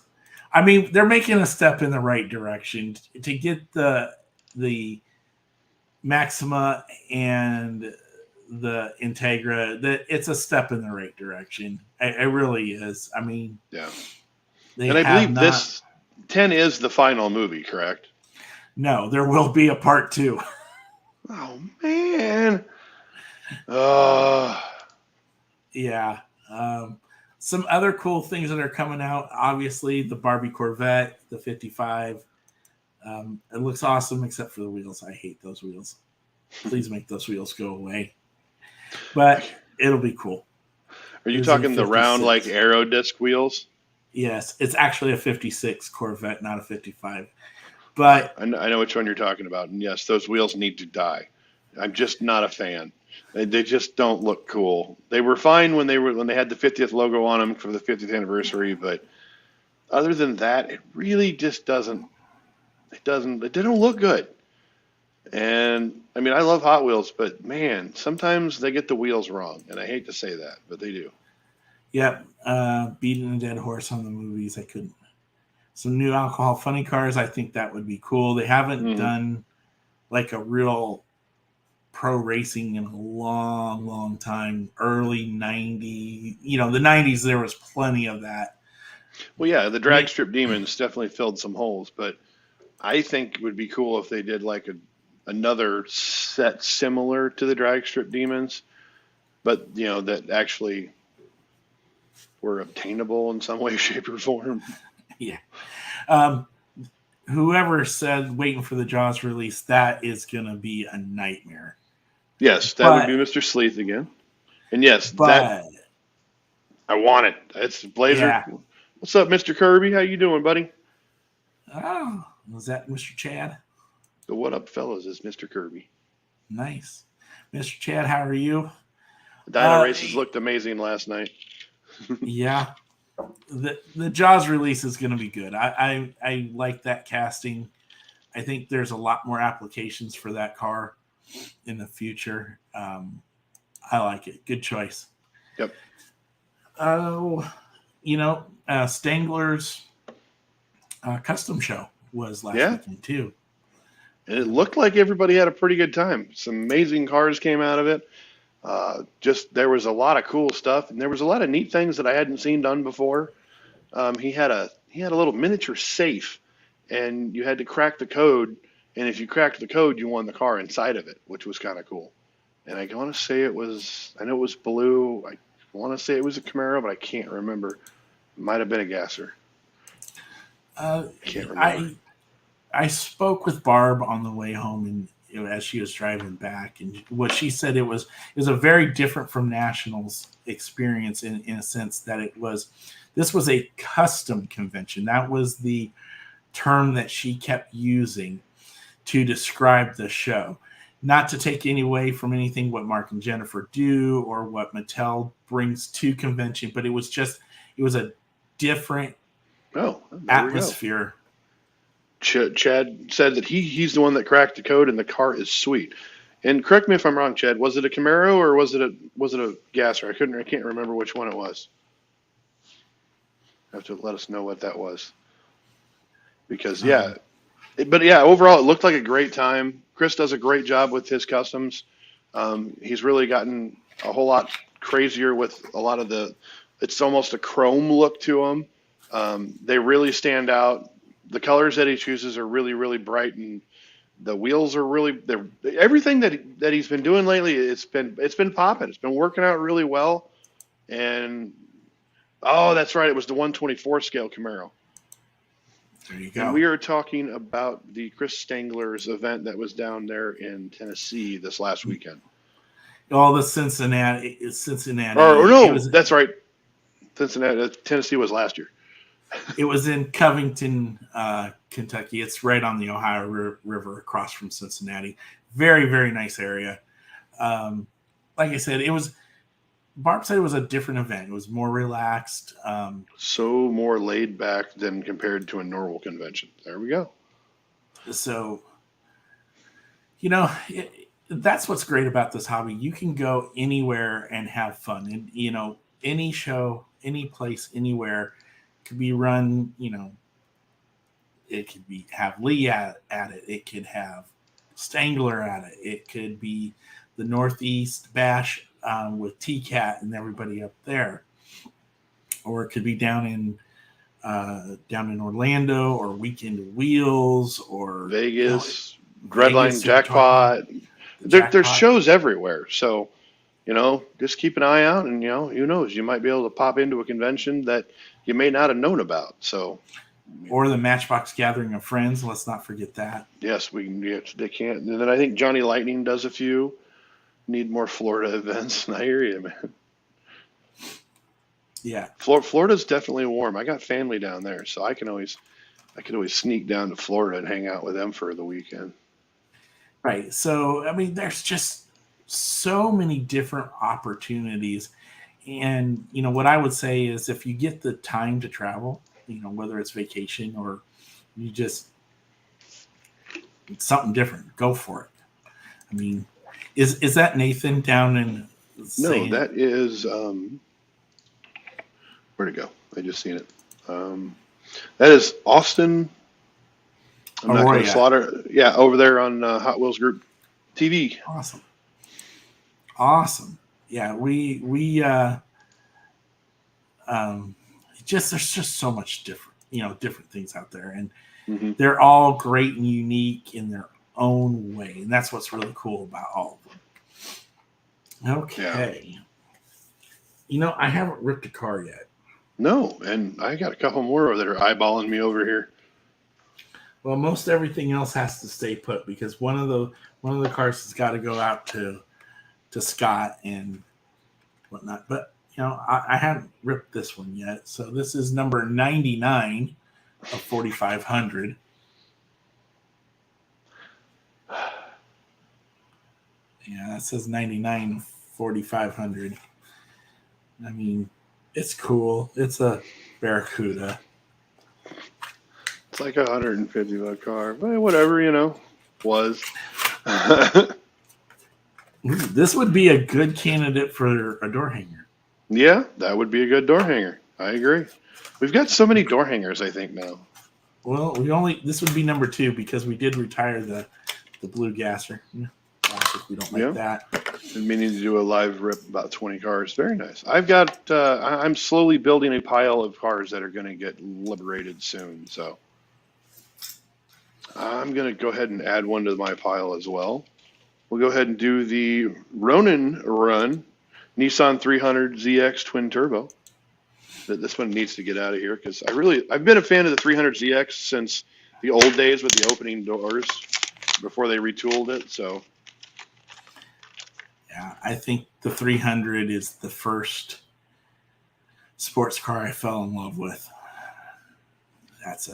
I mean, they're making a step in the right direction to get the Maxima and the Integra. That it's a step in the right direction. It really is. I mean, Yeah. they And I have believe not. this 10 is the final movie, correct? No, there will be a part two. Oh, man. Uh, Yeah. Some other cool things that are coming out. Obviously, the Barbie Corvette, the 55. It looks awesome, except for the wheels. I hate those wheels. Please make those wheels go away. But it'll be cool. are you This is a talking the round, like, 56. aero disc wheels? Yes, it's actually a 56 Corvette, not a 55. But I know which one you're talking about. And yes, those wheels need to die. I'm just not a fan. They just don't look cool. They were fine when they had the 50th logo on them for the 50th anniversary, but other than that, it really just doesn't. They don't look good. And I mean, I love Hot Wheels, but man, sometimes they get the wheels wrong, and I hate to say that, but they do. yep, beating a dead horse on the movies. I couldn't. Some new alcohol funny cars. I think that would be cool. They haven't hmm done like a real pro racing in a long, long time. Early '90s, the '90s, there was plenty of that. Well, yeah, the drag May- strip demons definitely filled some holes, but I think it would be cool if they did like another set similar to the drag strip demons, but that actually were obtainable in some way, shape, or form. yeah. Um, whoever said waiting for the Jaws release, that is going to be a nightmare. Yes, that would be But, Mr. Sleeth again. And yes, that but I want it. It's Blazer. yeah. What's up, Mr. Kirby? How you doing, buddy? Oh, was that Mr. Chad? The What Up Fellas is Mr. Kirby. Nice. Mr. Chad, how are you? The Dyno races looked amazing last night. Yeah. The Jaws release is going to be good. I like that casting. I think there's a lot more applications for that car in the future. I like it. Good choice. Yep. Oh, Stangler's custom show was last weekend too. And it looked like everybody had a pretty good time. Some amazing cars came out of it. There was a lot of cool stuff, and there was a lot of neat things that I hadn't seen done before. He had a little miniature safe, and you had to crack the code. And if you cracked the code, you won the car inside of it, which was kind of cool. And I want to say I know it was blue. I want to say it was a Camaro, but I can't remember. It might have been a Gasser. Can't remember. I spoke with Barb on the way home, and as she was driving back, and what she said it was a very different from Nationals experience in a sense that this was a custom convention. That was the term that she kept using to describe the show. Not to take any away from anything what Mark and Jennifer do or what Mattel brings to convention, but it was a different atmosphere. Chad said that he's the one that cracked the code, and the car is sweet. And correct me if I'm wrong, Chad. Was it a Camaro or was it a Gasser? I can't remember which one it was. You have to let us know what that was. Because overall it looked like a great time. Chris does a great job with his customs. He's really gotten a whole lot crazier with a lot of it's almost a chrome look to them. They really stand out. The colors that he chooses are really, really bright, and the wheels are everything that he's been doing lately. It's been popping. It's been working out really well. And that's right. It was the 124 scale Camaro. There you go. And we are talking about the Chris Stangler's event that was down there in Tennessee this last weekend. All the Cincinnati. Or no, that's right. Tennessee was last year. It was in Covington, Kentucky. It's right on the Ohio River across from Cincinnati. Very, very nice area. Like I said, Barb said it was a different event. It was more relaxed. So more laid back than compared to a normal convention. There we go. So, that's what's great about this hobby. You can go anywhere and have fun. And, any show, any place, anywhere could be run, it could have Lee at it. It could have Stangler at it. It could be the Northeast Bash with T-Cat and everybody up there. Or it could be down in Orlando or Weekend of Wheels or Vegas, Redline Jackpot. There's shows everywhere. So, just keep an eye out, and, who knows, you might be able to pop into a convention that you may not have known about. So, or the Matchbox Gathering of Friends. Let's not forget that. Yes, they can't. And then I think Johnny Lightning does a few. Need more Florida events. I hear you, man. Yeah, Florida's definitely warm. I got family down there, so I can always sneak down to Florida and hang out with them for the weekend. Right. So, there's just so many different opportunities. And, what I would say is if you get the time to travel, whether it's vacation or you just something different, go for it. Is that Nathan down in? No, that is where'd it go? I just seen it. That is Austin. I'm not going to slaughter. Yeah, over there on Hot Wheels Group TV. Awesome. Yeah, we there's just so much different things out there, and they're all great and unique in their own way, and that's what's really cool about all of them. Okay. Yeah. I haven't ripped a car yet. No, and I got a couple more that are eyeballing me over here. Well, most everything else has to stay put because one of the cars has got to go out to Scott and whatnot. But I haven't ripped this one yet. So this is number 99 of 4,500. Yeah, that says 99 4,500. I mean, it's cool. It's a Barracuda. It's like a $150 car, but whatever, was. This would be a good candidate for a door hanger. Yeah, that would be a good door hanger. I agree. We've got so many door hangers, I think, now. Well, this would be number 2 because we did retire the blue gasser. We don't like that. Been meaning to do a live rip about 20 cars. Very nice. I've got. I'm slowly building a pile of cars that are going to get liberated soon. So I'm going to go ahead and add one to my pile as well. We'll go ahead and do the Ronin run, Nissan 300 ZX twin turbo. This one needs to get out of here because I've been a fan of the 300 ZX since the old days with the opening doors before they retooled it. So. Yeah, I think the 300 is the first sports car I fell in love with. It's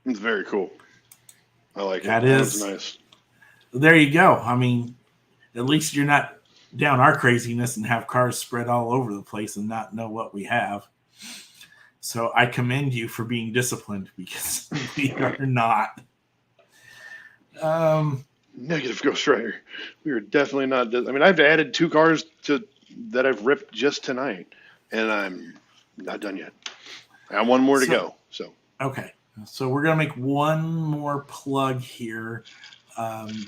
very cool. I like it. That is nice. There you go. I mean, at least you're not down our craziness and have cars spread all over the place and not know what we have. So I commend you for being disciplined because we are not. Negative Ghost Rider. We are definitely not. I've added 2 cars that I've ripped just tonight, and I'm not done yet. I have one more to go. So okay, so we're gonna make one more plug here.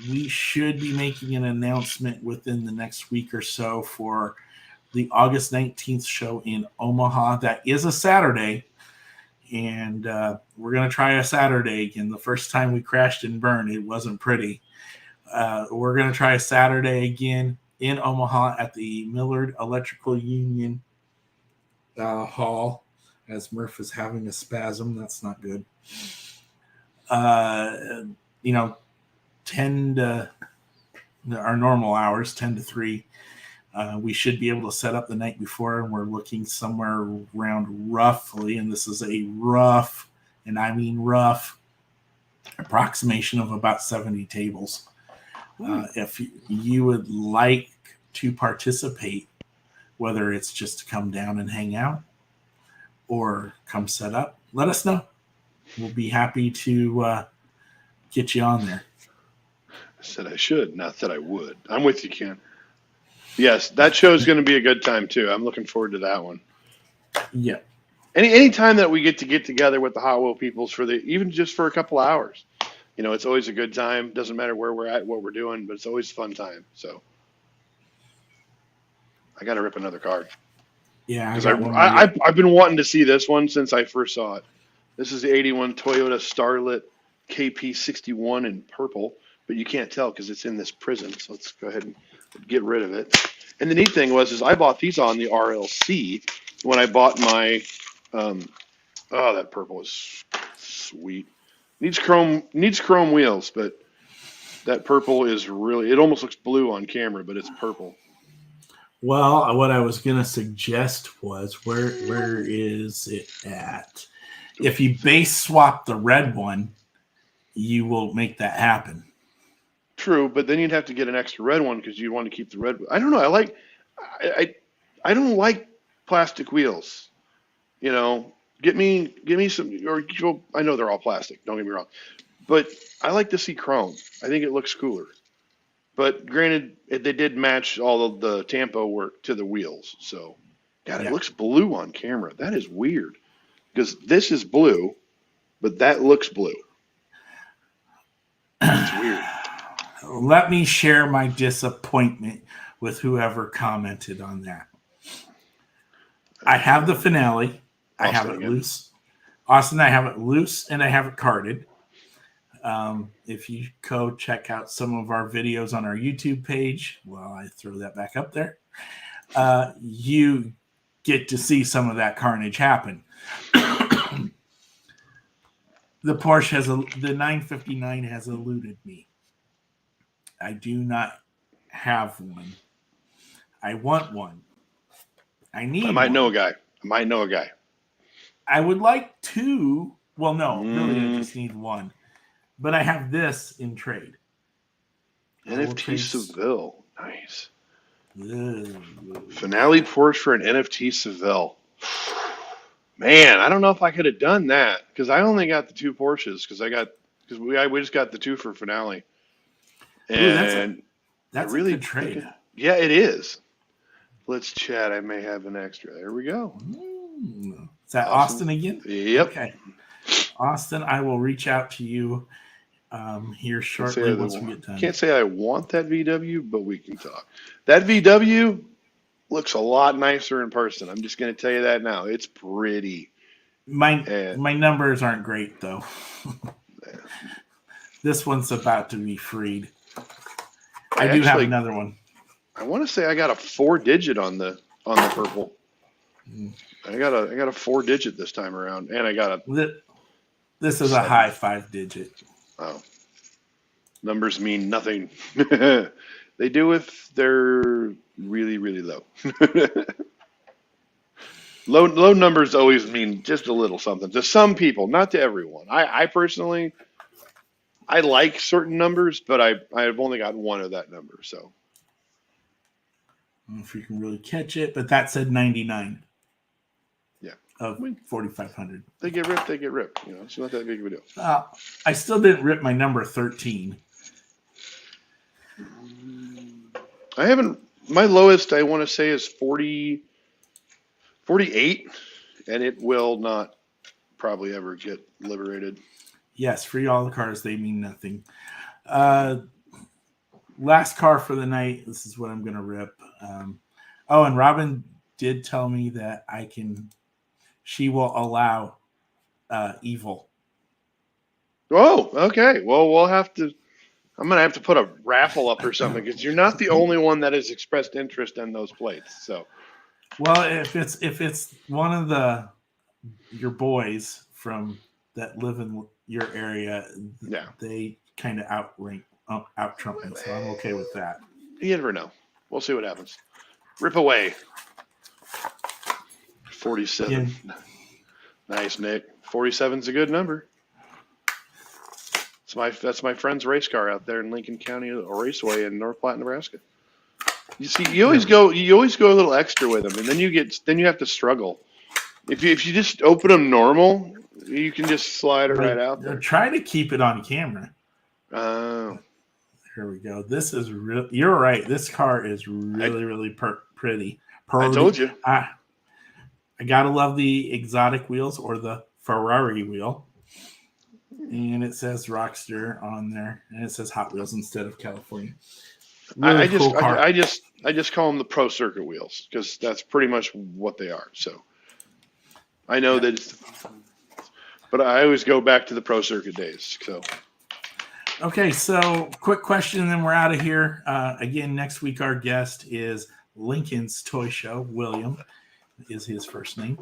We should be making an announcement within the next week or so for the August 19th show in Omaha. That is a Saturday, and we're gonna try a Saturday again. The first time we crashed and burned, it wasn't pretty. We're going to try a Saturday again in Omaha at the Millard Electrical Union Hall, as Murph is having a spasm. That's not good. 10 to our normal hours, 10 to 3. We should be able to set up the night before, and we're looking somewhere around roughly, and this is a rough, and I mean rough, approximation of about 70 tables. If you would like to participate, whether it's just to come down and hang out or come set up, let us know. We'll be happy to get you on there. I said I should, not that I would. I'm with you, Ken. Yes, that show is going to be a good time too. I'm looking forward to that one. Yeah. Any time that we get together with the Hot Wheel peoples even just for a couple of hours. It's always a good time. Doesn't matter where we're at, what we're doing, but it's always a fun time. So I got to rip another car. Yeah, I've been wanting to see this one since I first saw it. This is the 81 Toyota Starlet KP61 in purple, but you can't tell because it's in this prison. So let's go ahead and get rid of it. And the neat thing is I bought these on the RLC when I bought my. That purple is sweet. Needs chrome wheels, but that purple is really, it almost looks blue on camera, but it's purple. Well, what I was going to suggest was where is it at? If you base swap the red one, you will make that happen. True, but then you'd have to get an extra red one because you want to keep the red. I don't know. I don't like plastic wheels. Get me some, I know they're all plastic, don't get me wrong, but I like to see chrome. I think it looks cooler. But granted, they did match all of the Tampo work to the wheels. So, God, It looks blue on camera. That is weird because this is blue, but that looks blue. It's weird. Let me share my disappointment with whoever commented on that. I have the finale. I have it loose. Austin, I have it loose and I have it carded. If you go check out some of our videos on our YouTube page, well, I throw that back up there. You get to see some of that carnage happen. The Porsche the 959 has eluded me. I do not have one. I want one. I need I might one. know a guy. I would like two. Well, no, really, I Mm. just need one. But I have this in trade. NFT Seville. Nice. Ugh. Finale Porsche for an NFT Seville. Man, I don't know if I could have done that because I only got the two Porsches because we just got the two for Finale. Ooh, And that's really a good trade. Yeah, it is. Let's chat. I may have an extra. There we go. Is that Austin again? Yep. Okay. Austin, I will reach out to you here shortly once we get done. Can't say I want that VW, but we can talk. That VW looks a lot nicer in person. I'm just going to tell you that now. It's pretty. My numbers aren't great though. This one's about to be freed. I do have another one. I want to say I got a 4-digit on the purple. I got a 4-digit this time around, and I got a. This is a high 5-digit. Oh, numbers mean nothing. They do if they're really, really low. Low numbers always mean just a little something to some people, not to everyone. I personally, I like certain numbers, but I've only got one of that number, so. I don't know if you can really catch it, but that said 99. Yeah. Of 4,500. They get ripped. You know, it's not that big of a deal. I still didn't rip my number 13. I haven't. My lowest, I want to say, is 48, and it will not probably ever get liberated. Yes, free all the cars. They mean nothing. Last car for the night. This is what I'm going to rip. And Robin did tell me that she will allow Evil. Oh, okay. Well, I'm going to have to put a raffle up or something because you're not the only one that has expressed interest in those plates. So, well, if it's one of your boys from that live in your area, yeah, they kind of out trump me, so I'm okay with that. You never know. We'll see what happens. Rip away. 47. Yeah. Nice, Nick. 47's a good number. That's my friend's race car out there in Lincoln County Raceway in North Platte, Nebraska. You see, you always go a little extra with them, and then you have to struggle. If you just open them normal, you can just slide it right out there. Try to keep it on camera. Oh. Here we go. This is real. You're right. This car is really pretty. I told you. I gotta love the exotic wheels or the Ferrari wheel. And it says Rockster on there, and it says Hot Wheels instead of California. Really I just call them the Pro Circuit wheels because that's pretty much what they are. So I know that, but I always go back to the Pro Circuit days. So. Okay, so quick question, and then we're out of here. Again, next week our guest is Lincoln's Toy Show. William is his first name.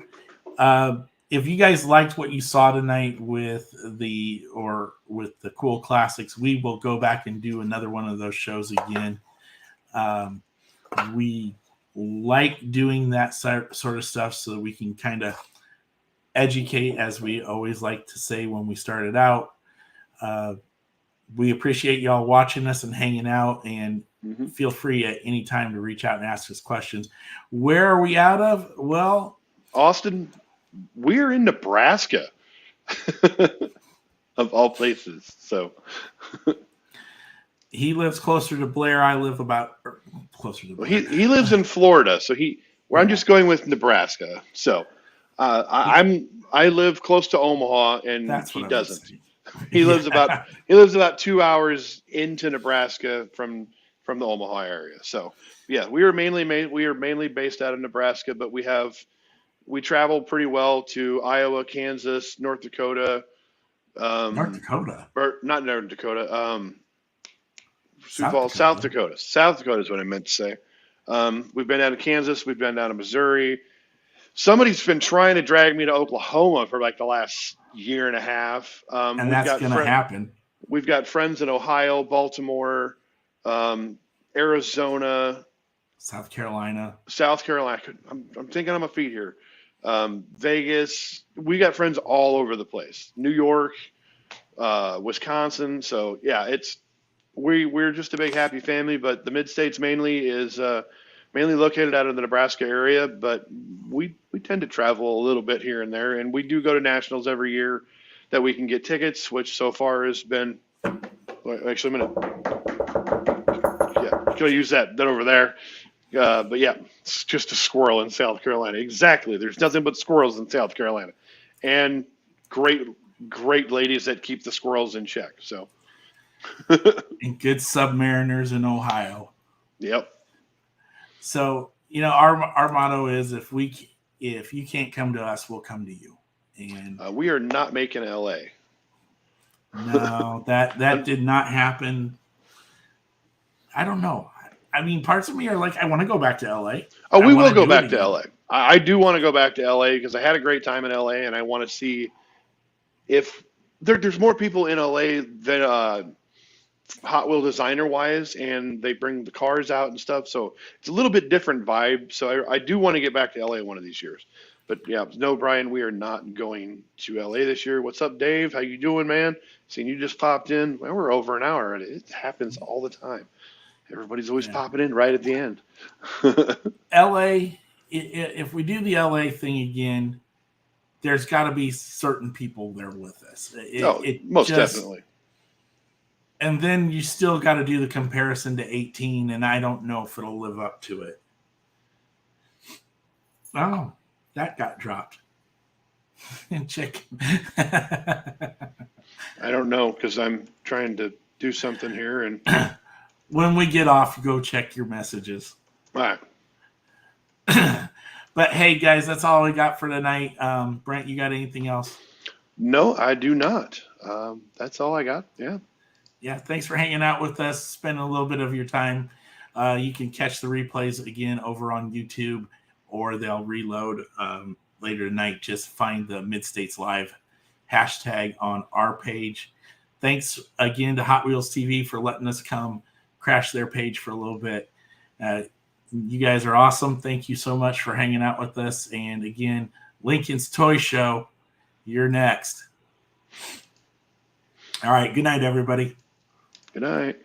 If you guys liked what you saw tonight with the Cool Classics, we will go back and do another one of those shows again. We like doing that sort of stuff so that we can kind of educate, as we always like to say when we started out. We appreciate y'all watching us and hanging out, and feel free at any time to reach out and ask us questions. Where are we out of? Well, Austin, we're in Nebraska, of all places. So he lives closer to Blair. I live closer to Blair. He lives in Florida, so I'm just going with Nebraska. So I live close to Omaha, and he doesn't. He lives about 2 hours into Nebraska from the Omaha area. So yeah, we are mainly based out of Nebraska, but we travel pretty well to Iowa, Kansas, North Dakota. North Dakota, or not North Dakota. Sioux Falls, South Dakota. South Dakota is what I meant to say. We've been down to Kansas. We've been down to Missouri. Somebody's been trying to drag me to Oklahoma for like the last year and a half. And that's going to happen. We've got friends in Ohio, Baltimore, Arizona, South Carolina. I'm thinking on my feet here. Vegas. We got friends all over the place. New York, Wisconsin. So yeah, we're just a big happy family. But the Mid States mainly is mainly located out of the Nebraska area. But we tend to travel a little bit here and there, and we do go to nationals every year that we can get tickets, which so far has been. Actually, I'm gonna use that over there. But yeah, it's just a squirrel in South Carolina. Exactly. There's nothing but squirrels in South Carolina, and great ladies that keep the squirrels in check. So, and good submariners in Ohio. Yep. So our motto is if you can't come to us, we'll come to you. And we are not making LA. No, that did not happen. I don't know. I mean, parts of me are like, I want to go back to LA. Oh, we will go back to LA. I do want to go back to LA because I had a great time in LA, and I want to see if there's more people in LA than Hot Wheel designer wise, and they bring the cars out and stuff. So it's a little bit different vibe. So I do want to get back to LA one of these years. But yeah, no, Brian, we are not going to LA this year. What's up, Dave? How you doing, man? Seeing you just popped in. Well, we're over an hour, and it happens all the time. Everybody's always popping in right at the end. LA, if we do the LA thing again, there's got to be certain people there with us. Most definitely. And then you still got to do the comparison to 18, and I don't know if it'll live up to it. Oh, that got dropped. Chicken. I don't know because I'm trying to do something here. And when we get off, go check your messages. All right. But hey, guys, that's all we got for tonight. Brent, you got anything else? No, I do not. That's all I got. Yeah. Yeah, thanks for hanging out with us, spending a little bit of your time. You can catch the replays again over on YouTube, or they'll reload later tonight. Just find the Mid-States Live hashtag on our page. Thanks again to Hot Wheels TV for letting us come crash their page for a little bit. You guys are awesome. Thank you so much for hanging out with us. And again, Lincoln's Toy Show, you're next. All right. Good night, everybody. Good night.